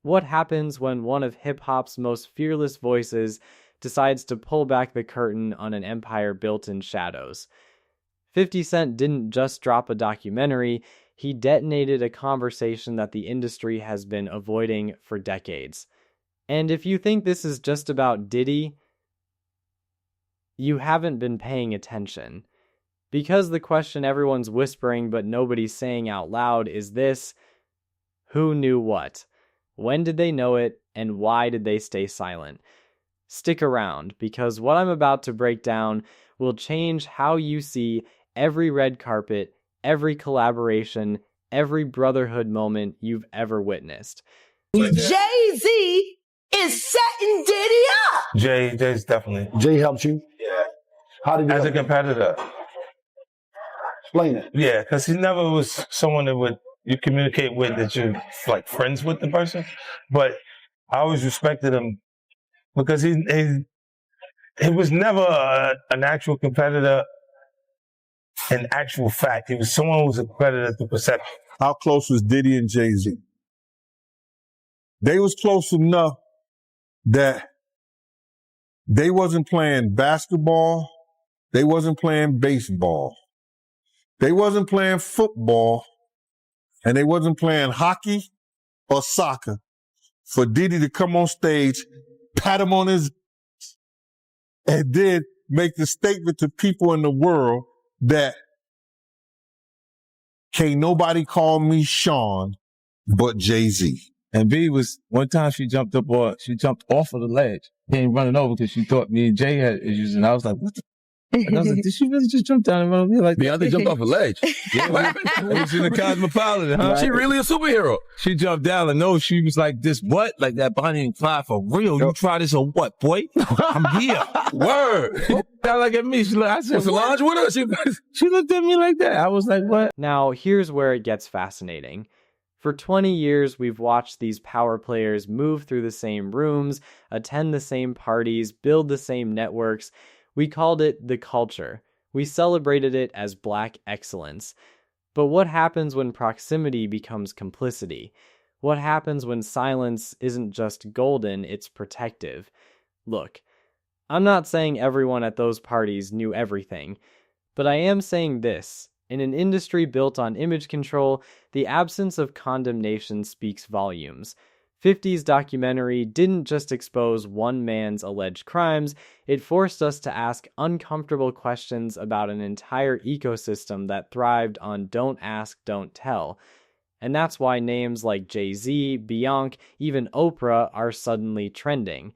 What happens when one of hip-hop's most fearless voices decides to pull back the curtain on an empire built in shadows? 50 Cent didn't just drop a documentary, he detonated a conversation that the industry has been avoiding for decades. And if you think this is just about Diddy, you haven't been paying attention. Because the question everyone's whispering but nobody's saying out loud is this: who knew what? When did they know it, and why did they stay silent? Stick around, because what I'm about to break down will change how you see every red carpet, every collaboration, every brotherhood moment you've ever witnessed. Jay-Z is setting Diddy up. Jay's definitely. Jay helped you? Yeah. How did you As a help him? competitor. Explain it. Yeah, because he never was someone that you communicate with, that you're like friends with the person. But I always respected him because he was never an actual competitor in actual fact. He was someone who was a competitor to perception. How close was Diddy and Jay-Z? They was close enough that they wasn't playing basketball, they wasn't playing baseball, they wasn't playing football, and they wasn't playing hockey or soccer for Diddy to come on stage, pat him on his, and then make the statement to people in the world that can't nobody call me Sean but Jay-Z. And B was, one time she jumped off of the ledge. Came running over because she thought me and Jay had issues. And I was like, what the? And I was like, did she really just jump down and run over here like that? Beyoncé jumped off a ledge. Yeah, what happened? It was in the Cosmopolitan, huh? She really a superhero. She jumped down and no, she was like, this what? Like that behind didn't fly for real. You try this or what, boy? I'm here. Word. Now look at me. I said, Was Solange with her? She looked at me like that. I was like, what? Now, here's where it gets fascinating. For 20 years, we've watched these power players move through the same rooms, attend the same parties, build the same networks. We called it the culture. We celebrated it as Black excellence. But what happens when proximity becomes complicity? What happens when silence isn't just golden, it's protective? Look, I'm not saying everyone at those parties knew everything, but I am saying this. In an industry built on image control, the absence of condemnation speaks volumes. 50's documentary didn't just expose one man's alleged crimes, it forced us to ask uncomfortable questions about an entire ecosystem that thrived on don't ask, don't tell. And that's why names like Jay-Z, Beyoncé, even Oprah are suddenly trending.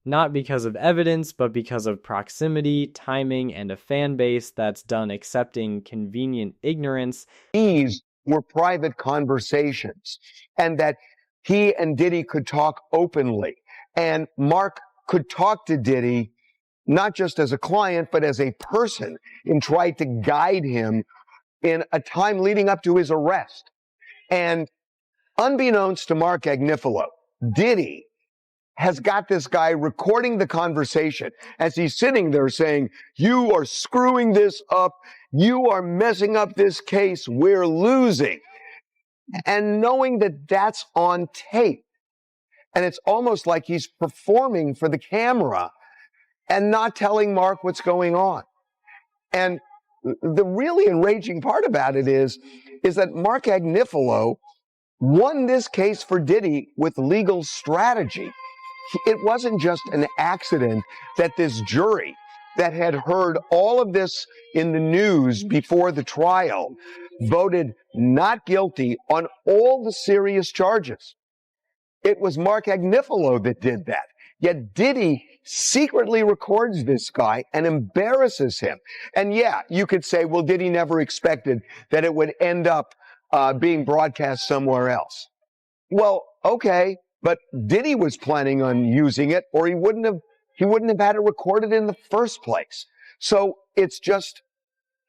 Not because of evidence, but because of proximity, timing, and a fan base that's done accepting convenient ignorance. These were private conversations, and that he and Diddy could talk openly. And Mark could talk to Diddy, not just as a client, but as a person, and try to guide him in a time leading up to his arrest. And unbeknownst to Mark Agnifilo, Diddy has got this guy recording the conversation as he's sitting there saying, you are screwing this up. You are messing up this case. We're losing. And knowing that that's on tape. And it's almost like he's performing for the camera and not telling Mark what's going on. And the really enraging part about it is that Mark Agnifilo won this case for Diddy with legal strategy. It wasn't just an accident that this jury that had heard all of this in the news before the trial voted not guilty on all the serious charges. It was Mark Agnifilo that did that. Yet Diddy secretly records this guy and embarrasses him. And yeah, you could say, well, Diddy never expected that it would end up being broadcast somewhere else. Well, okay. But Diddy was planning on using it, or he wouldn't have had it recorded in the first place. So it's just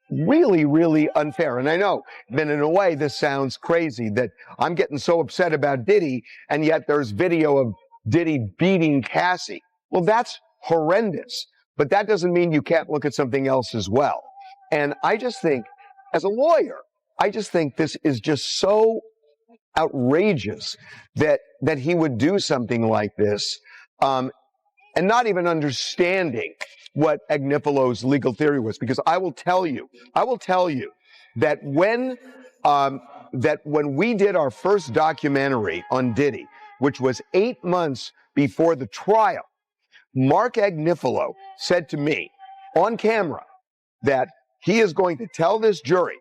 really, really unfair. And I know that in a way this sounds crazy, that I'm getting so upset about Diddy, and yet there's video of Diddy beating Cassie. Well, that's horrendous. But that doesn't mean you can't look at something else as well. And I just think, as a lawyer, I just think this is just so outrageous that he would do something like this, and not even understanding what Agnifalo's legal theory was. Because I will tell you that when we did our first documentary on Diddy, which was 8 months before the trial, Mark Agnifalo said to me on camera that he is going to tell this jury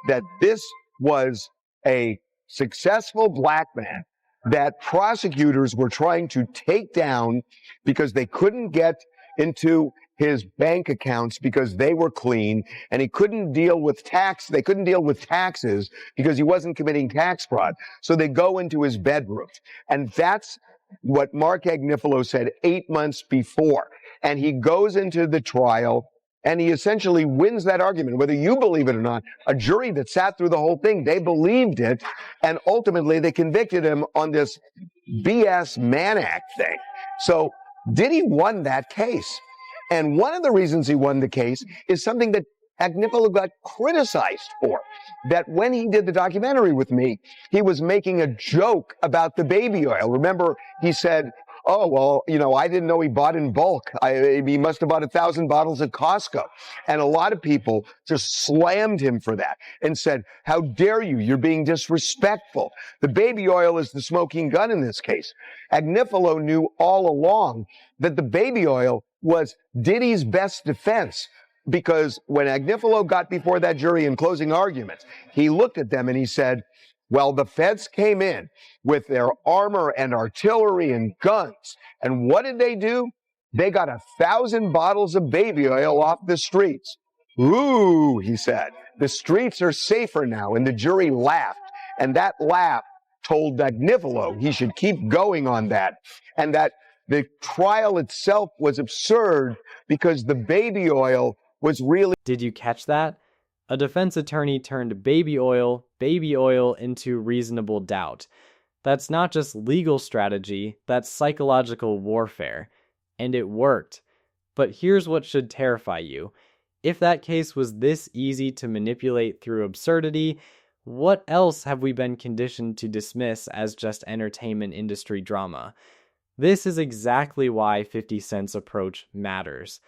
that this was a successful black man that prosecutors were trying to take down because they couldn't get into his bank accounts because they were clean, and he couldn't deal with tax. They couldn't deal with taxes because he wasn't committing tax fraud. So they go into his bedroom. And that's what Mark Agnifalo said 8 months before. And he goes into the trial and he essentially wins that argument, whether you believe it or not. A jury that sat through the whole thing, they believed it, and ultimately they convicted him on this BS Mann Act thing. So Diddy won that case. And one of the reasons he won the case is something that Agnifalo got criticized for, that when he did the documentary with me, he was making a joke about the baby oil. Remember, he said, oh, well, you know, I didn't know he bought in bulk. He must have bought 1,000 bottles at Costco. And a lot of people just slammed him for that and said, how dare you? You're being disrespectful. The baby oil is the smoking gun in this case. Agnifalo knew all along that the baby oil was Diddy's best defense, because when Agnifalo got before that jury in closing arguments, he looked at them and he said, well, the feds came in with their armor and artillery and guns. And what did they do? They got 1,000 bottles of baby oil off the streets. Ooh, he said, the streets are safer now. And the jury laughed. And that laugh told Agnifalo he should keep going on that. And that the trial itself was absurd because the baby oil was really... Did you catch that? A defense attorney turned baby oil into reasonable doubt. That's not just legal strategy, that's psychological warfare. And it worked. But here's what should terrify you. If that case was this easy to manipulate through absurdity, what else have we been conditioned to dismiss as just entertainment industry drama? This is exactly why 50 Cent's approach matters.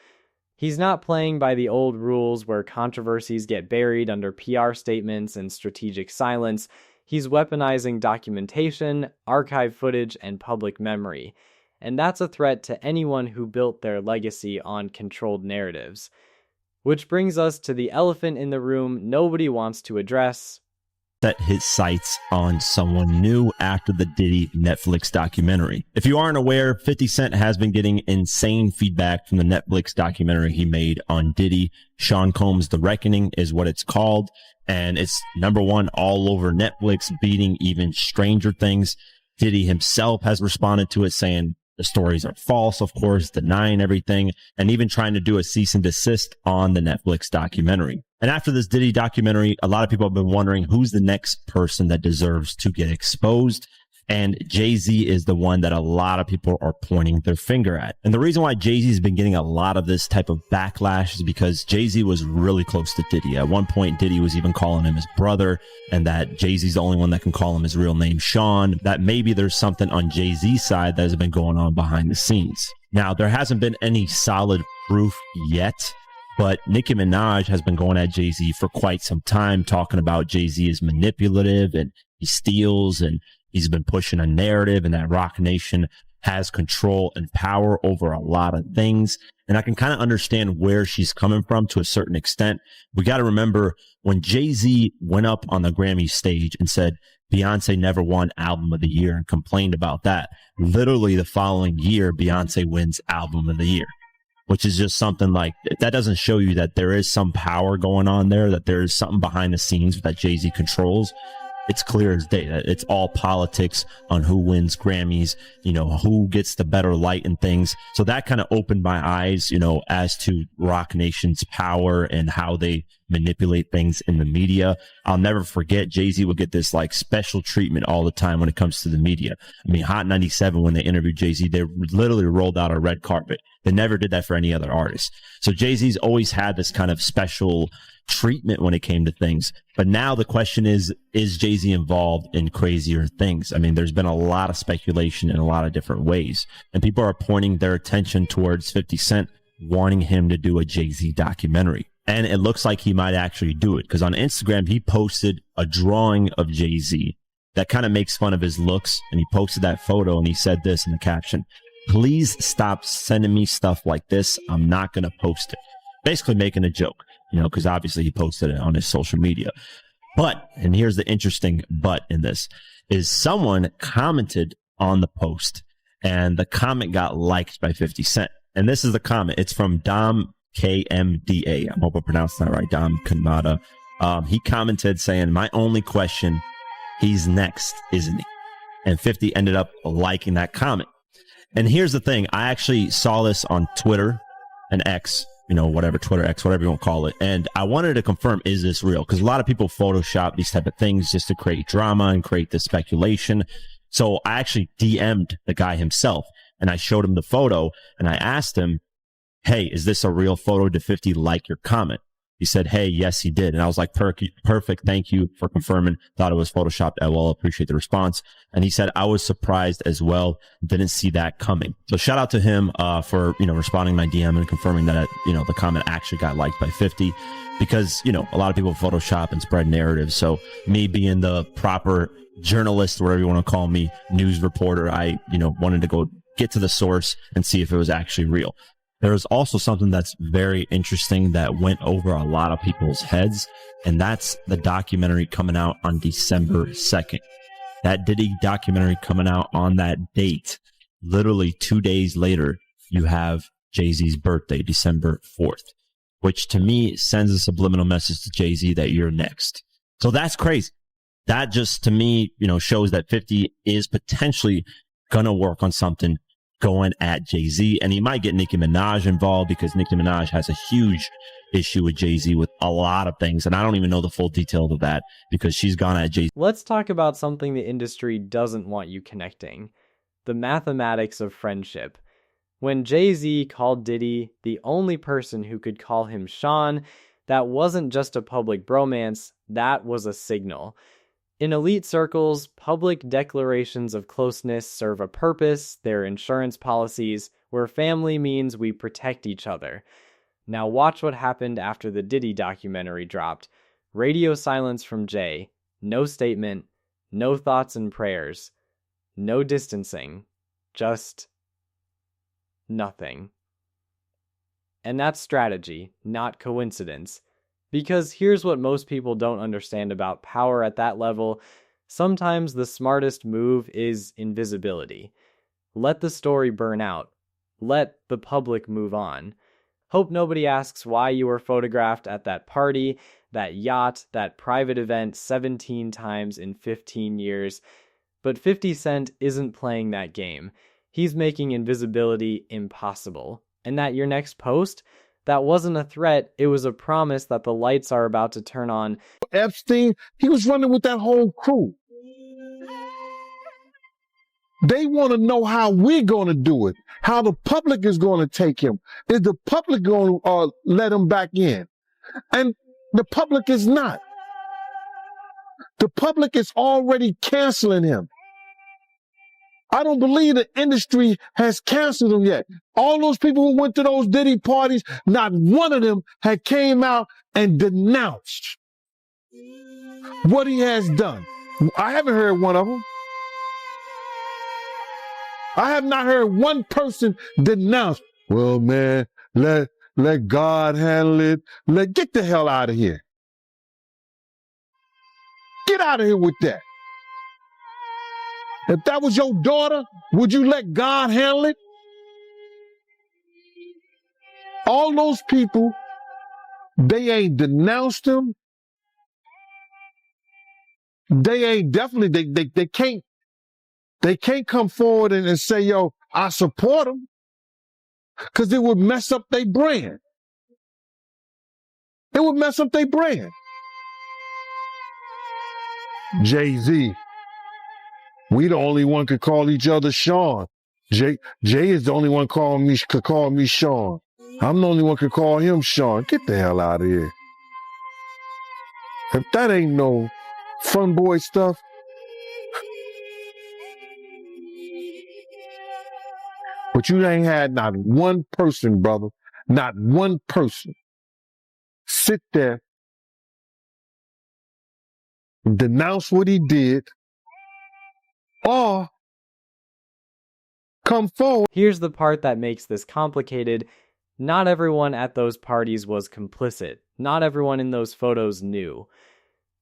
He's not playing by the old rules where controversies get buried under PR statements and strategic silence. He's weaponizing documentation, archive footage, and public memory. And that's a threat to anyone who built their legacy on controlled narratives. Which brings us to the elephant in the room nobody wants to address. Set his sights on someone new after the Diddy Netflix documentary. If you aren't aware, 50 Cent has been getting insane feedback from the Netflix documentary he made on Diddy. Sean Combs' The Reckoning is what it's called, and it's #1 all over Netflix, beating even Stranger Things. Diddy himself has responded to it, saying the stories are false, of course, denying everything, and even trying to do a cease and desist on the Netflix documentary. And after this Diddy documentary, a lot of people have been wondering who's the next person that deserves to get exposed. And Jay-Z is the one that a lot of people are pointing their finger at. And the reason why Jay-Z has been getting a lot of this type of backlash is because Jay-Z was really close to Diddy. At one point, Diddy was even calling him his brother, and that Jay-Z's the only one that can call him his real name, Sean. That maybe there's something on Jay-Z's side that has been going on behind the scenes. Now, there hasn't been any solid proof yet, but Nicki Minaj has been going at Jay-Z for quite some time, talking about Jay-Z is manipulative and he steals, and he's been pushing a narrative, and that Roc Nation has control and power over a lot of things. And I can kind of understand where she's coming from to a certain extent. We got to remember when Jay-Z went up on the Grammy stage and said Beyoncé never won Album of the Year and complained about that, literally the following year, Beyoncé wins Album of the Year, which is just something like that doesn't show you that there is some power going on there, that there is something behind the scenes that Jay-Z controls. It's clear as day that it's all politics on who wins Grammys, you know, who gets the better light and things. So that kind of opened my eyes, you know, as to Roc Nation's power and how they manipulate things in the media. I'll never forget Jay-Z would get this like special treatment all the time when it comes to the media. I mean, Hot 97, when they interviewed Jay-Z, they literally rolled out a red carpet. They never did that for any other artist. So Jay-Z's always had this kind of special treatment when it came to things. But now the question is Jay-Z involved in crazier things? I mean, there's been a lot of speculation in a lot of different ways, and people are pointing their attention towards 50 Cent wanting him to do a Jay-Z documentary. And it looks like he might actually do it, because on Instagram, he posted a drawing of Jay-Z that kind of makes fun of his looks. And he posted that photo and he said this in the caption: "Please stop sending me stuff like this. I'm not going to post it." Basically making a joke, because obviously he posted it on his social media. But, and here's the interesting but in this, is someone commented on the post, and the comment got liked by 50 Cent. And this is the comment. It's from Dom KMDA. I hope I pronounced that right. Dom Kanada. He commented saying, "My only question, he's next, isn't he?" And 50 ended up liking that comment. And here's the thing. I actually saw this on Twitter and X, whatever, Twitter, X, whatever you want to call it. And I wanted to confirm, is this real? Because a lot of people Photoshop these type of things just to create drama and create this speculation. So I actually DM'd the guy himself, and I showed him the photo, and I asked him, "Hey, is this a real photo? Did 50 like your comment?" He said, "Hey, yes, he did." And I was like, perfect. Thank you for confirming. Thought it was Photoshopped. I will appreciate the response. And he said, "I was surprised as well. Didn't see that coming." So shout out to him for, responding to my DM and confirming that, the comment actually got liked by 50, because, a lot of people Photoshop and spread narratives. So me being the proper journalist, whatever you want to call me, news reporter, I, wanted to go get to the source and see if it was actually real. There is also something that's very interesting that went over a lot of people's heads, and that's the documentary coming out on December 2nd. That Diddy documentary coming out on that date. Literally 2 days later, you have Jay-Z's birthday, December 4th, which to me sends a subliminal message to Jay-Z that you're next. So that's crazy. That just, to me, shows that 50 is potentially going to work on something going at Jay-Z, and he might get Nicki Minaj involved, because Nicki Minaj has a huge issue with Jay-Z with a lot of things, and I don't even know the full details of that, because she's gone at Jay-Z. Let's talk about something the industry doesn't want you connecting: the mathematics of friendship. When Jay-Z called Diddy the only person who could call him Sean, that wasn't just a public bromance, that was a signal. In elite circles, public declarations of closeness serve a purpose. They're insurance policies, where family means we protect each other. Now watch what happened after the Diddy documentary dropped. Radio silence from Jay. No statement. No thoughts and prayers. No distancing. Just nothing. And that's strategy, not coincidence. Because here's what most people don't understand about power at that level: sometimes the smartest move is invisibility. Let the story burn out. Let the public move on. Hope nobody asks why you were photographed at that party, that yacht, that private event 17 times in 15 years. But 50 Cent isn't playing that game. He's making invisibility impossible. And that your next post, that wasn't a threat, it was a promise that the lights are about to turn on. Epstein, he was running with that whole crew. They want to know how we're going to do it, how the public is going to take him. Is the public going to let him back in? And the public is not. The public is already canceling him. I don't believe the industry has canceled him yet. All those people who went to those Diddy parties, not one of them had came out and denounced what he has done. I haven't heard one of them. I have not heard one person denounce, "Well, man, let God handle it. Get the hell out of here. Get out of here with that. If that was your daughter, would you let God handle it?" All those people, they ain't denounced him. They ain't definitely, they can't come forward and say, "Yo, I support him," because it would mess up their brand. It would mess up their brand. Jay-Z, we the only one could call each other Sean. Jay is the only one could call me Sean. I'm the only one could call him Sean. Get the hell out of here. If that ain't no fun boy stuff, but you ain't had not one person, brother, not one person sit there and denounce what he did or come forward. Here's the part that makes this complicated. Not everyone at those parties was complicit. Not everyone in those photos knew.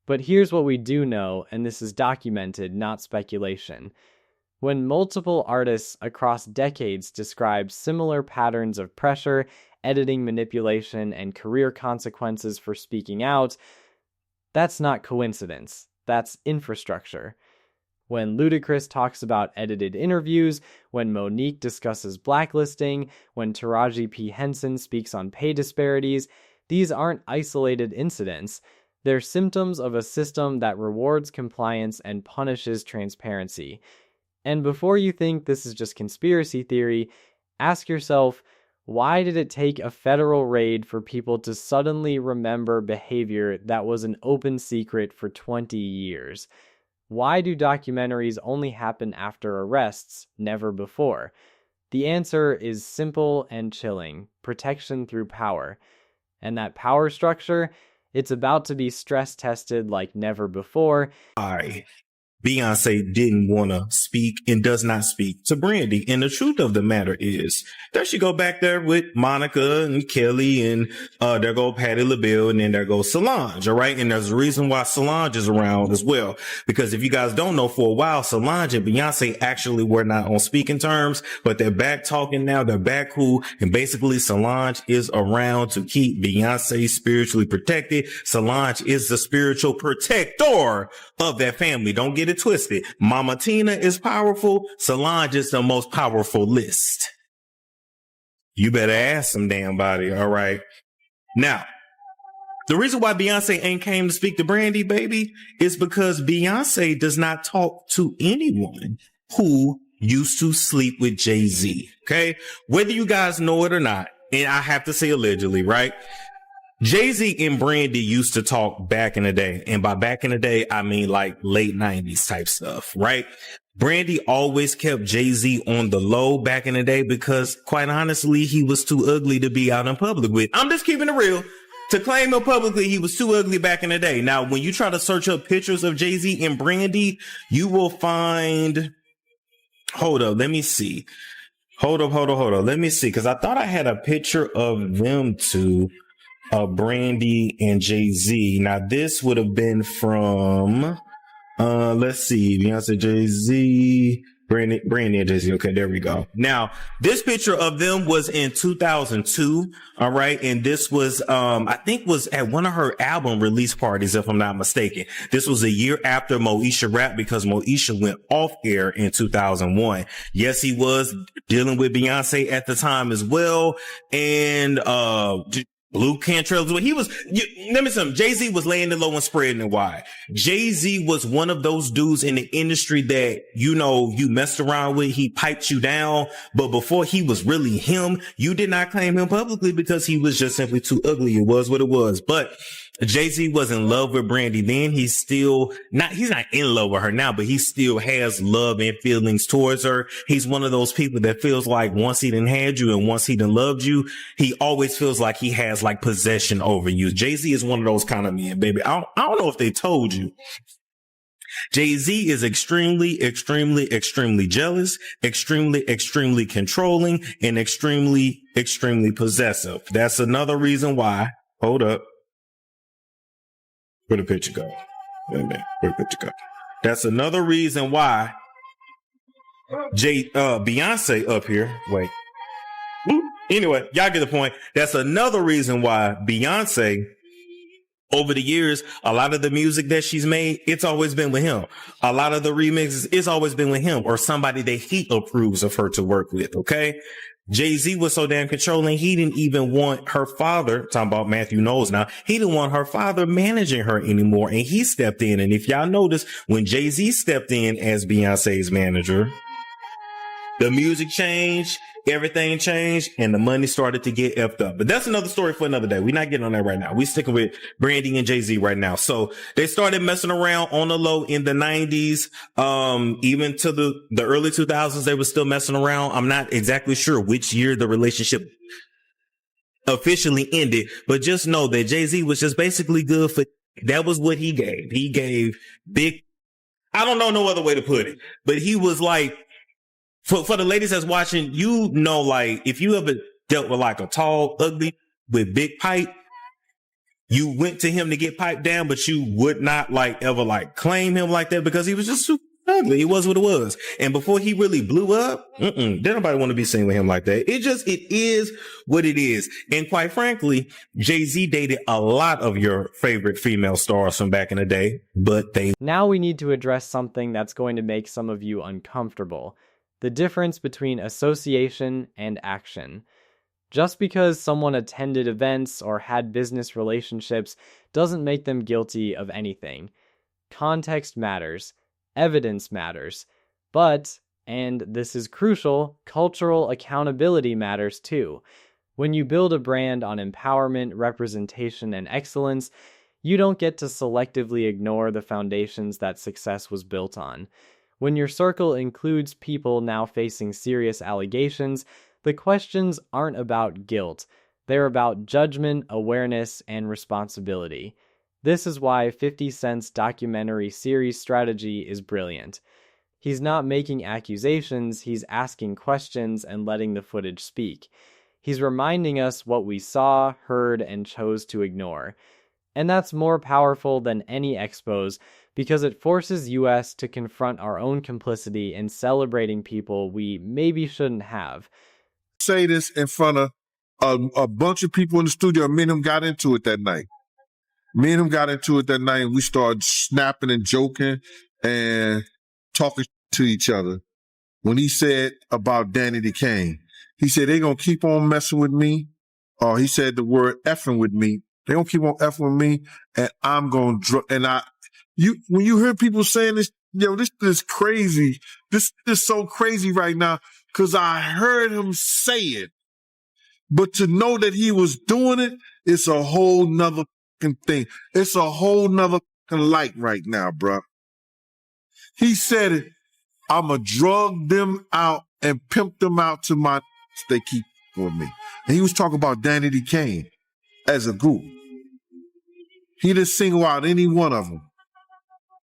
But here's what we do know, and this is documented, not speculation. When multiple artists across decades describe similar patterns of pressure, editing manipulation, and career consequences for speaking out, that's not coincidence. That's infrastructure. When Ludacris talks about edited interviews, when Monique discusses blacklisting, when Taraji P. Henson speaks on pay disparities, these aren't isolated incidents. They're symptoms of a system that rewards compliance and punishes transparency. And before you think this is just conspiracy theory, ask yourself, why did it take a federal raid for people to suddenly remember behavior that was an open secret for 20 years? Why do documentaries only happen after arrests, never before? The answer is simple and chilling: protection through power. And that power structure, it's about to be stress tested like never before. Beyonce didn't want to speak and does not speak to Brandy. And the truth of the matter is, there she go back there with Monica and Kelly, and there go Patti LaBelle, and then there goes Solange, all right? And there's a reason why Solange is around as well. Because if you guys don't know, for a while, Solange and Beyonce actually were not on speaking terms, but they're back talking now, they're back cool, and basically Solange is around to keep Beyonce spiritually protected. Solange is the spiritual protector of that family. Don't get it twisted. Mama Tina is powerful. Solange is the most powerful list. You better ask some damn body. All right. Now, the reason why Beyonce ain't came to speak to Brandy, baby, is because Beyonce does not talk to anyone who used to sleep with Jay-Z. Okay. Whether you guys know it or not, and I have to say allegedly, right? Jay-Z and Brandy used to talk back in the day. And by back in the day, I mean like late 90s type stuff, right? Brandy always kept Jay-Z on the low back in the day because, quite honestly, he was too ugly to be out in public with. I'm just keeping it real. To claim him publicly, he was too ugly back in the day. Now, when you try to search up pictures of Jay-Z and Brandy, you will find... Hold up, let me see. Hold up. Let me see, because I thought I had a picture of them two. Brandy and Jay-Z. Now this would have been from let's see, Beyonce, Jay-Z, Brandy and Jay-Z. Okay, there we go. Now this picture of them was in 2002. All right, and this was I think was at one of her album release parties, if I'm not mistaken. This was a year after Moesha Rap, because Moesha went off air in 2001. Yes, he was dealing with Beyonce at the time as well, and Blue Cantrell. He was, let me tell you, Jay-Z was laying it low and spreading it wide. Jay-Z was one of those dudes in the industry that, you know, you messed around with. He piped you down. But before he was really him, you did not claim him publicly because he was just simply too ugly. It was what it was. But Jay-Z was in love with Brandy then. He's not in love with her now, but he still has love and feelings towards her. He's one of those people that feels like once he done had you and once he done loved you, he always feels like he has like possession over you. Jay-Z is one of those kind of men, baby. I don't know if they told you. Jay-Z is extremely, extremely, extremely jealous, extremely, extremely controlling, and extremely, extremely possessive. That's another reason why. Hold up. Where the picture go? Wait a minute. Where the picture go? That's another reason why Beyonce up here. Wait. Anyway, y'all get the point. That's another reason why Beyonce, over the years, a lot of the music that she's made, it's always been with him. A lot of the remixes, it's always been with him or somebody that he approves of her to work with. Okay. Jay-Z was so damn controlling, he didn't even want her father, talking about Matthew Knowles now, he didn't want her father managing her anymore, and he stepped in. And if y'all notice, when Jay-Z stepped in as Beyonce's manager, the music changed, everything changed, and the money started to get effed up. But that's another story for another day. We're not getting on that right now. We're sticking with Brandy and Jay-Z right now. So they started messing around on the low in the 90s. Even to the early 2000s, they were still messing around. I'm not exactly sure which year the relationship officially ended, but just know that Jay-Z was just basically good for, that was what he gave. He gave big, I don't know no other way to put it, but he was like, for the ladies that's watching, you know, like, if you ever dealt with like a tall, ugly with big pipe, you went to him to get piped down, but you would not like ever like claim him like that because he was just super ugly. It was what it was. And before he really blew up, didn't nobody want to be seen with him like that. It is what it is. And quite frankly, Jay-Z dated a lot of your favorite female stars from back in the day, but they... Now we need to address something that's going to make some of you uncomfortable. The difference between association and action. Just because someone attended events or had business relationships doesn't make them guilty of anything. Context matters. Evidence matters. But, and this is crucial, cultural accountability matters too. When you build a brand on empowerment, representation, and excellence, you don't get to selectively ignore the foundations that success was built on. When your circle includes people now facing serious allegations, the questions aren't about guilt. They're about judgment, awareness, and responsibility. This is why 50 Cent's documentary series strategy is brilliant. He's not making accusations, he's asking questions and letting the footage speak. He's reminding us what we saw, heard, and chose to ignore. And that's more powerful than any expose, because it forces us to confront our own complicity in celebrating people we maybe shouldn't have. Say this in front of a bunch of people in the studio. Me and him got into it that night. And we started snapping and joking and talking to each other. When he said about Danny Kane, he said, they gonna keep on messing with me. Or he said the word effing with me. They gonna keep on effing with me, and I'm gonna when you hear people saying this, this is crazy. This is so crazy right now because I heard him say it. But to know that he was doing it, it's a whole nother thing. It's a whole nother light right now, bro. He said it. I'ma drug them out and pimp them out to my they keep with me. And he was talking about Danny Kane as a group. He didn't single out any one of them.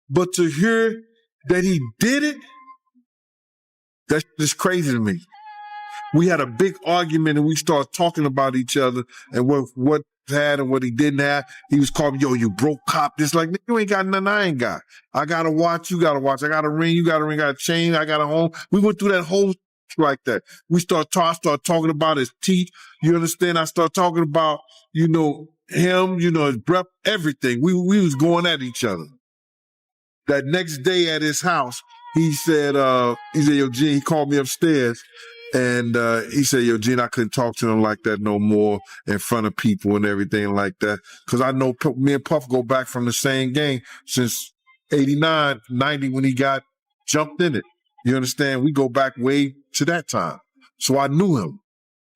But to hear that he did it, that's just crazy to me. We had a big argument and we started talking about each other and what had and what he didn't have. He was calling me, yo, you broke cop. This like, you ain't got nothing I ain't got. I got a watch, you got a watch. I got a ring, you got a ring, got a chain, I got a home. We went through that whole like that. I start talking about his teeth. You understand? I start talking about, him, his breath, everything. We was going at each other. That next day at his house, he said, yo, Gene, he called me upstairs and he said, yo, Gene, I couldn't talk to him like that no more in front of people and everything like that. Because I know me and Puff go back from the same gang since 89, 90 when he got jumped in it. You understand? We go back way to that time. So I knew him.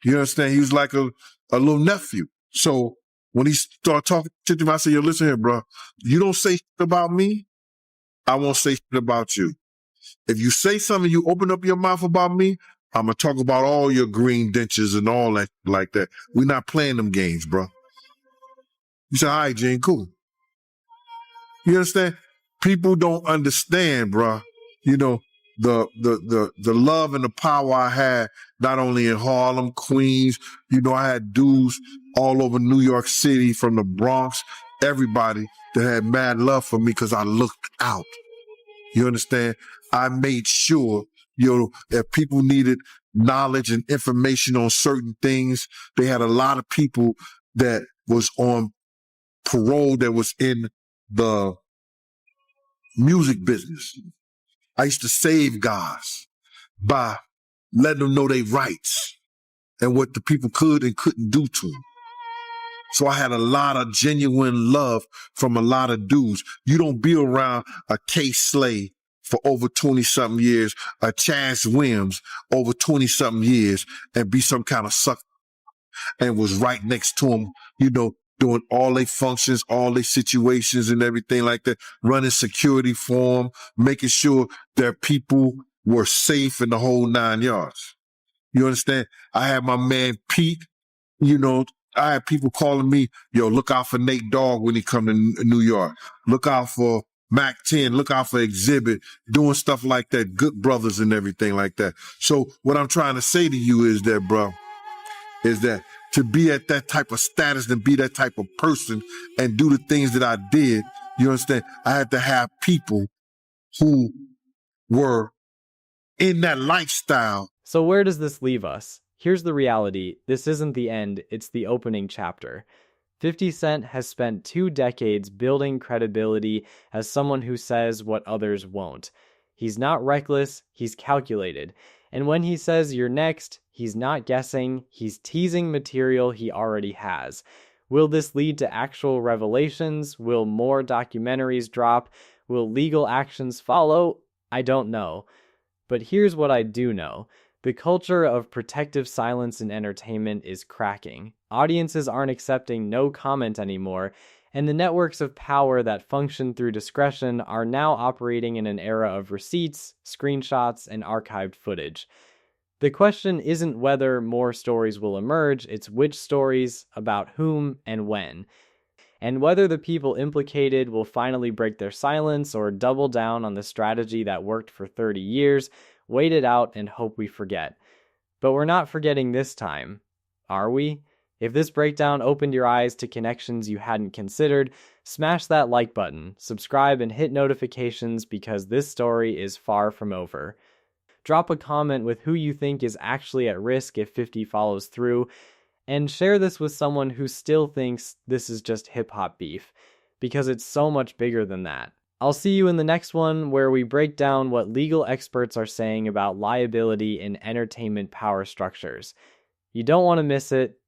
You understand? He was like a little nephew. So when he started talking to him, I said, yo, listen here, bro. You don't say shit about me, I won't say shit about you. If you say something, you open up your mouth about me, I'm going to talk about all your green dentures and all that like that. We're not playing them games, bro. You say, all right, Gene, cool. You understand? People don't understand, bro. The love and the power I had, not only in Harlem, Queens, I had dudes all over New York City, from the Bronx, everybody that had mad love for me because I looked out. You understand? I made sure, if people needed knowledge and information on certain things, they had a lot of people that was on parole that was in the music business. I used to save guys by letting them know their rights. and what the people could and couldn't do to him. So I had a lot of genuine love from a lot of dudes. You don't be around a K. Slay for over 20-something years, a Chaz Williams over 20-something years, and be some kind of sucker, and was right next to him, doing all their functions, all their situations and everything like that, running security for them, making sure their people were safe in the whole 9 yards. You understand? I had my man Pete, I had people calling me, yo, look out for Nate Dogg when he come to New York. Look out for Mac 10, look out for Exhibit, doing stuff like that, good brothers and everything like that. So what I'm trying to say to you is that, bro, is that to be at that type of status and be that type of person and do the things that I did, you understand? I had to have people who were in that lifestyle. So where does this leave us? Here's the reality. This isn't the end, it's the opening chapter. 50 Cent has spent 2 decades building credibility as someone who says what others won't. He's not reckless, he's calculated. And when he says you're next, he's not guessing, he's teasing material he already has. Will this lead to actual revelations? Will more documentaries drop? Will legal actions follow? I don't know. But here's what I do know. The culture of protective silence in entertainment is cracking. Audiences aren't accepting no comment anymore, and the networks of power that function through discretion are now operating in an era of receipts, screenshots, and archived footage. The question isn't whether more stories will emerge, it's which stories, about whom, and when. And whether the people implicated will finally break their silence or double down on the strategy that worked for 30 years, wait it out and hope we forget. But we're not forgetting this time, are we? If this breakdown opened your eyes to connections you hadn't considered, smash that like button, subscribe, and hit notifications because this story is far from over. Drop a comment with who you think is actually at risk if 50 follows through, and share this with someone who still thinks this is just hip-hop beef, because it's so much bigger than that. I'll see you in the next one where we break down what legal experts are saying about liability in entertainment power structures. You don't want to miss it.